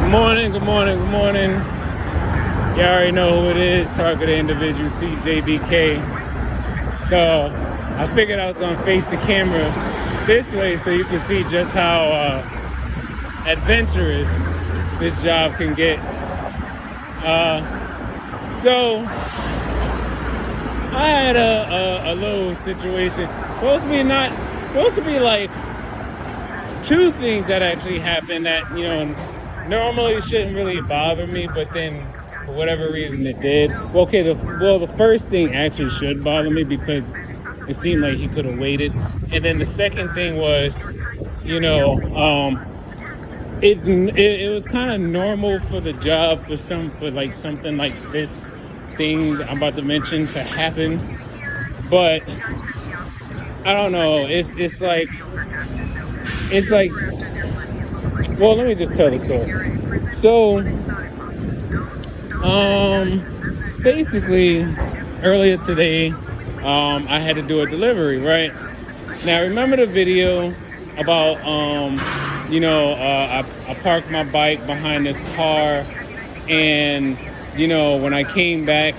Good morning, good morning, good morning. You already know who it is, targeted individual CJBK. So I figured I was gonna face the camera this way so you can see just how adventurous this job can get. So I had a little situation. Supposed to be like two things that actually happened that, normally shouldn't really bother me, but then for whatever reason it did. The first thing actually should bother me because it seemed like he could have waited. And then the second thing was, it was kind of normal for the job for something like this thing that I'm about to mention to happen. But I don't know. It's like well, let me just tell the story. So, basically, earlier today, I had to do a delivery, right? Now, remember the video about, I parked my bike behind this car, and, when I came back,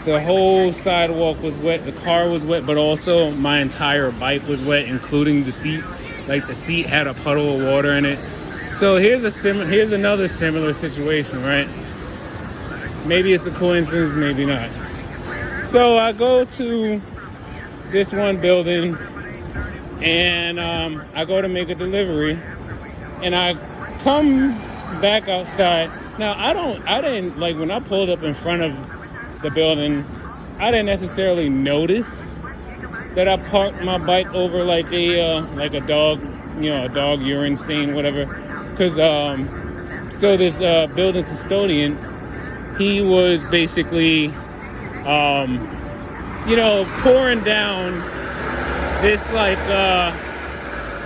the whole sidewalk was wet, the car was wet, but also my entire bike was wet, including the seat. Like the seat had a puddle of water in it. So here's another similar situation, right? Maybe it's a coincidence, maybe not. So I go to this one building and I go to make a delivery and I come back outside. Now I didn't like when I pulled up in front of the building, I didn't necessarily notice that I parked my bike over like a dog, a dog urine stain, whatever. Because so this building custodian, he was basically, pouring down this like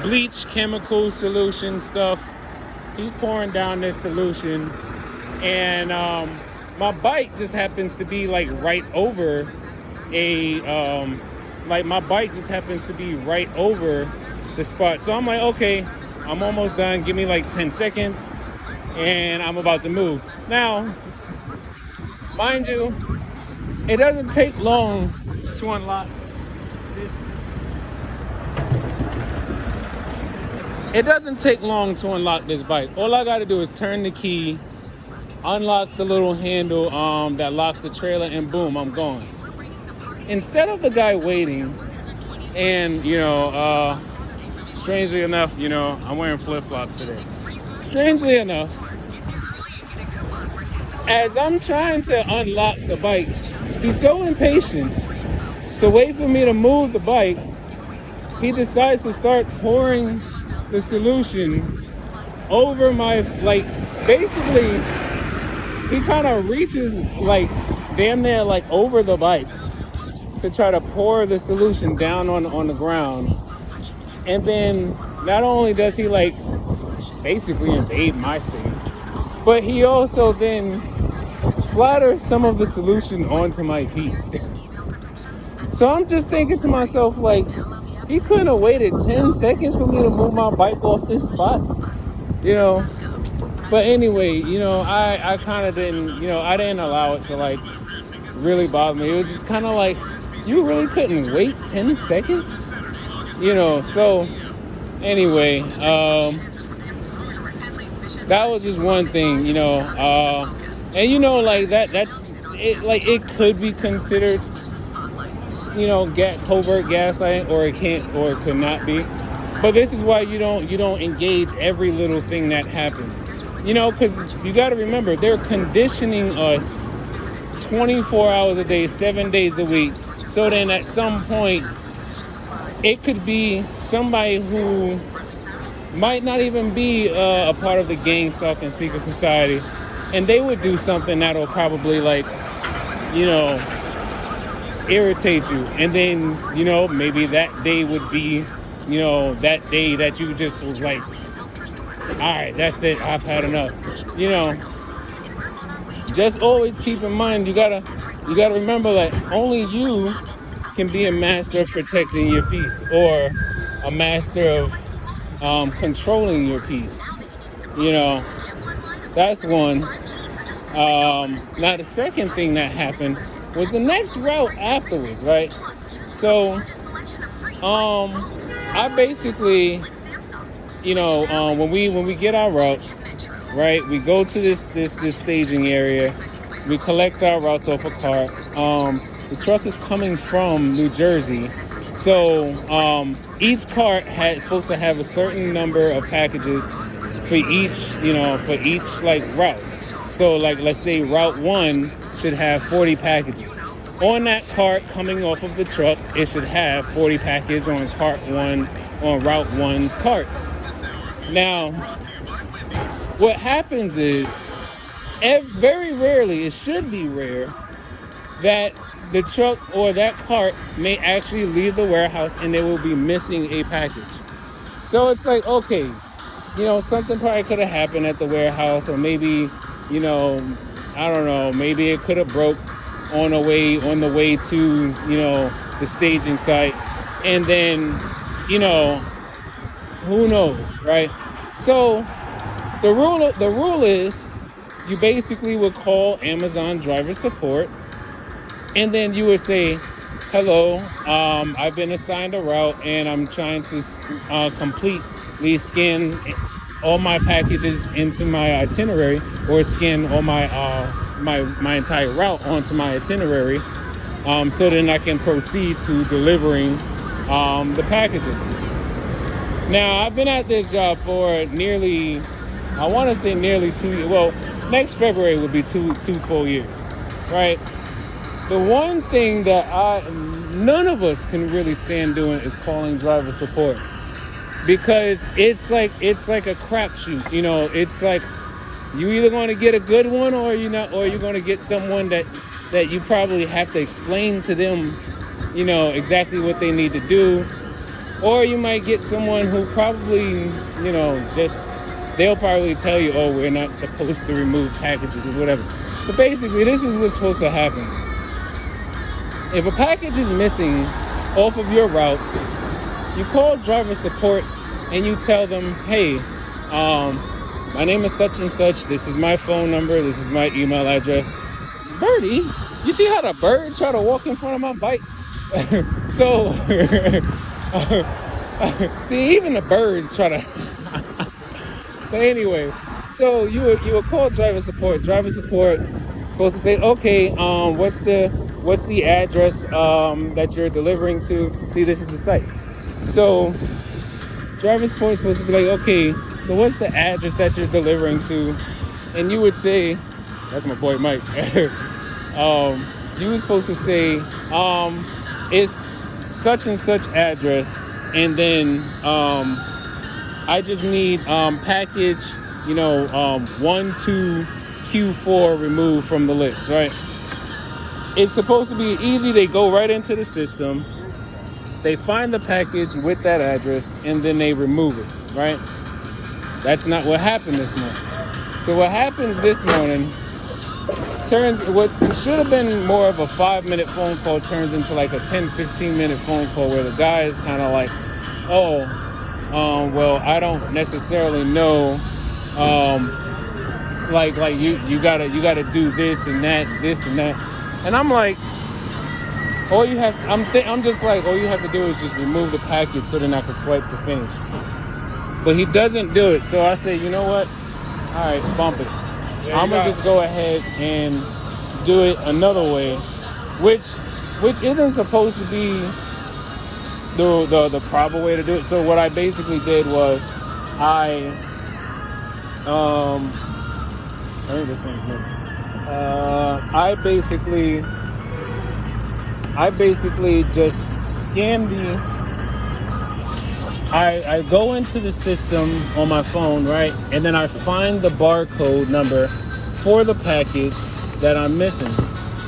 bleach chemical solution stuff. He's pouring down this solution, and my bike just happens to be like right over my bike just happens to be right over the spot. So I'm like, okay, I'm almost done. Give me like 10 seconds and I'm about to move. Now, mind you, it doesn't take long to unlock this. It doesn't take long to unlock this bike. All I got to do is turn the key, unlock the little handle that locks the trailer, and boom, I'm gone. Instead of the guy waiting, and strangely enough, I'm wearing flip-flops today. Strangely enough, as I'm trying to unlock the bike, he's so impatient to wait for me to move the bike, he decides to start pouring the solution over my, basically, he kind of reaches, damn near, over the bike to try to pour the solution down on the ground. And then not only does he basically invade my space, but he also then splatters some of the solution onto my feet. So I'm just thinking to myself, he couldn't have waited 10 seconds for me to move my bike off this spot, But anyway, I kind of didn't, I didn't allow it to really bother me. It was just kind of you really couldn't wait 10 seconds? So anyway, that was just one thing, and that's it, it could be considered, covert gaslighting, or it could not be. But this is why you don't engage every little thing that happens, because you got to remember, they're conditioning us 24 hours a day, 7 days a week. So then at some point, it could be somebody who might not even be a part of the gang stalking secret society, and they would do something that'll probably irritate you. And then, maybe that day would be, that day that you just was like, all right, that's it, I've had enough. Just always keep in mind, you gotta remember that only you can be a master of protecting your peace, or a master of controlling your peace. That's one. Now the second thing that happened was the next route afterwards, right? So, I basically, when we get our routes, right, we go to this staging area, we collect our routes off a cart. The truck is coming from New Jersey, so each cart had supposed to have a certain number of packages for each like route. So like let's say route 1 should have 40 packages. On that cart coming off of the truck, it should have 40 packages on route 1's cart. Now, what happens is, very rarely, it should be rare, that the truck or that cart may actually leave the warehouse and they will be missing a package. So it's like, okay, something probably could have happened at the warehouse, or maybe, I don't know, maybe it could have broke on the way to, the staging site. And then, who knows, right? So the rule is you basically would call Amazon driver support, and then you would say, hello, I've been assigned a route and I'm trying to completely scan all my packages into my itinerary, or scan all my entire route onto my itinerary, so then I can proceed to delivering the packages. Now, I've been at this job for nearly 2 years. Well, next February will be two full years, right? The one thing that none of us can really stand doing is calling driver support, because it's like a crapshoot. It's like you either going to get a good one, or you're not, or you're going to get someone that you probably have to explain to them, exactly what they need to do, or you might get someone who probably, they'll probably tell you, oh, we're not supposed to remove packages or whatever. But basically, this is what's supposed to happen. If a package is missing off of your route, you call driver support and you tell them, hey, my name is such and such. This is my phone number. This is my email address. Birdie, you see how the bird tried to walk in front of my bike? So, see, even the birds try to. But anyway, so you would call driver support. Driver support is supposed to say, okay, what's the address that you're delivering to? See, this is the site. So driver support is supposed to be like, okay, so what's the address that you're delivering to? And you would say, that's my boy Mike. You were supposed to say, it's such and such address, and then I just need package, 1, 2, Q4 removed from the list, right? It's supposed to be easy. They go right into the system, they find the package with that address, and then they remove it, right? That's not what happened this morning. So what happens this morning, what should have been more of a 5-minute phone call turns into like a 10-15-minute phone call, where the guy is kind of like, well, I don't necessarily know, like you gotta do this and that, and I'm like, I'm just like, all you have to do is just remove the package so then I can swipe to finish. But he doesn't do it, so I say, you know what? All right, bump it. I'm gonna just go ahead and do it another way, which isn't supposed to be the proper way to do it. So what I basically did was I think this thing's moving. I basically just scan I go into the system on my phone, right? And then I find the barcode number for the package that I'm missing.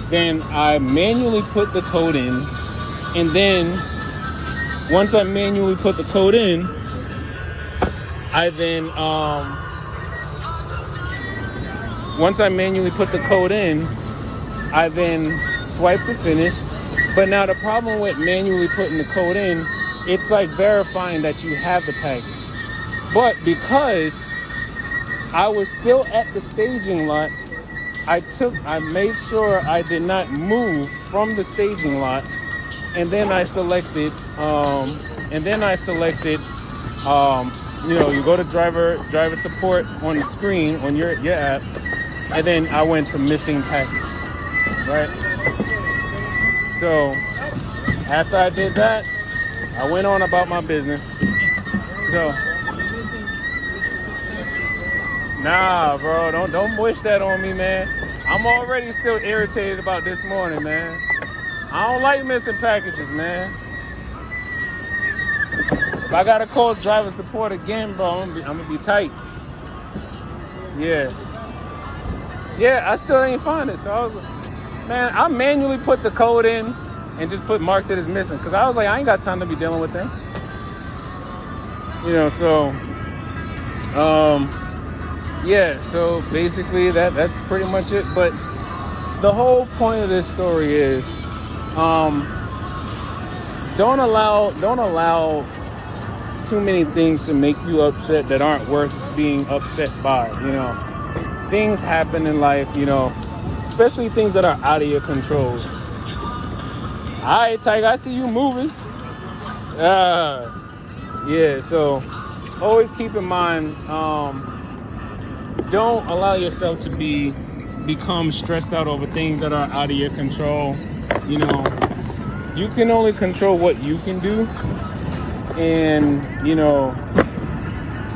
Then I manually put the code in, and then once I manually put the code in, I then swipe to finish. But now the problem with manually putting the code in, it's like verifying that you have the package. But because I was still at the staging lot. I made sure I did not move from the staging lot, and then I selected, you go to driver support on the screen on your app, and then I went to missing package, right? So after I did that, I went on about my business. So, nah, bro, don't wish that on me, man. I'm already still irritated about this morning, man. I don't like missing packages, man. If I gotta call driver support again, bro, I'm gonna be tight. Yeah, I still ain't find it. So I was like, man, I manually put the code in and just marked it as missing, because I was like, I ain't got time to be dealing with them. So yeah, so basically that's pretty much it. But the whole point of this story is, don't allow too many things to make you upset that aren't worth being upset by. Things happen in life, especially things that are out of your control. All right, Tiger, I see you moving. Yeah, so always keep in mind, don't allow yourself to become stressed out over things that are out of your control. You can only control what you can do. And,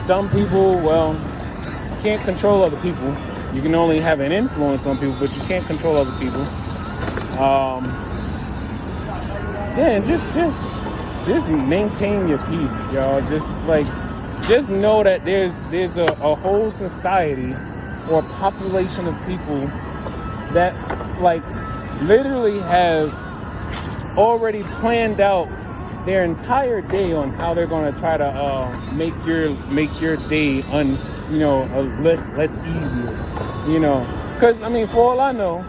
some people, well, you can't control other people. You can only have an influence on people, but you can't control other people. And just maintain your peace, y'all. Just know that there's a whole society or population of people that literally have already planned out their entire day on how they're going to try to make your day less easier. Because for all I know,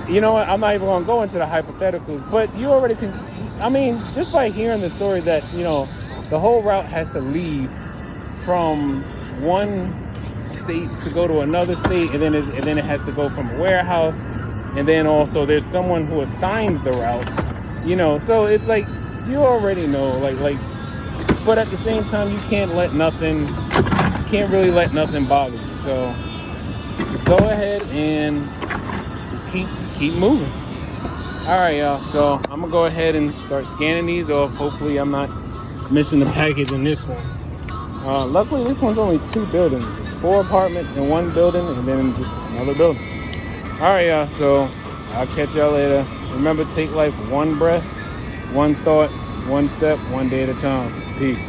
I'm not even going to go into the hypotheticals, but you already can. Just by hearing the story that the whole route has to leave from one state to go to another state, and then it has to go from a warehouse, and then also there's someone who assigns the route. So it's like you already know, but at the same time you can't really let nothing bother you. So just go ahead and just keep moving. All right, y'all. So I'm gonna go ahead and start scanning these off. Hopefully I'm not missing the package in this one. Luckily this one's only 2 buildings. It's 4 apartments in one building, and then just another building. All right, y'all. So I'll catch y'all later. Remember, take life one breath, one thought, one step, one day at a time. Peace.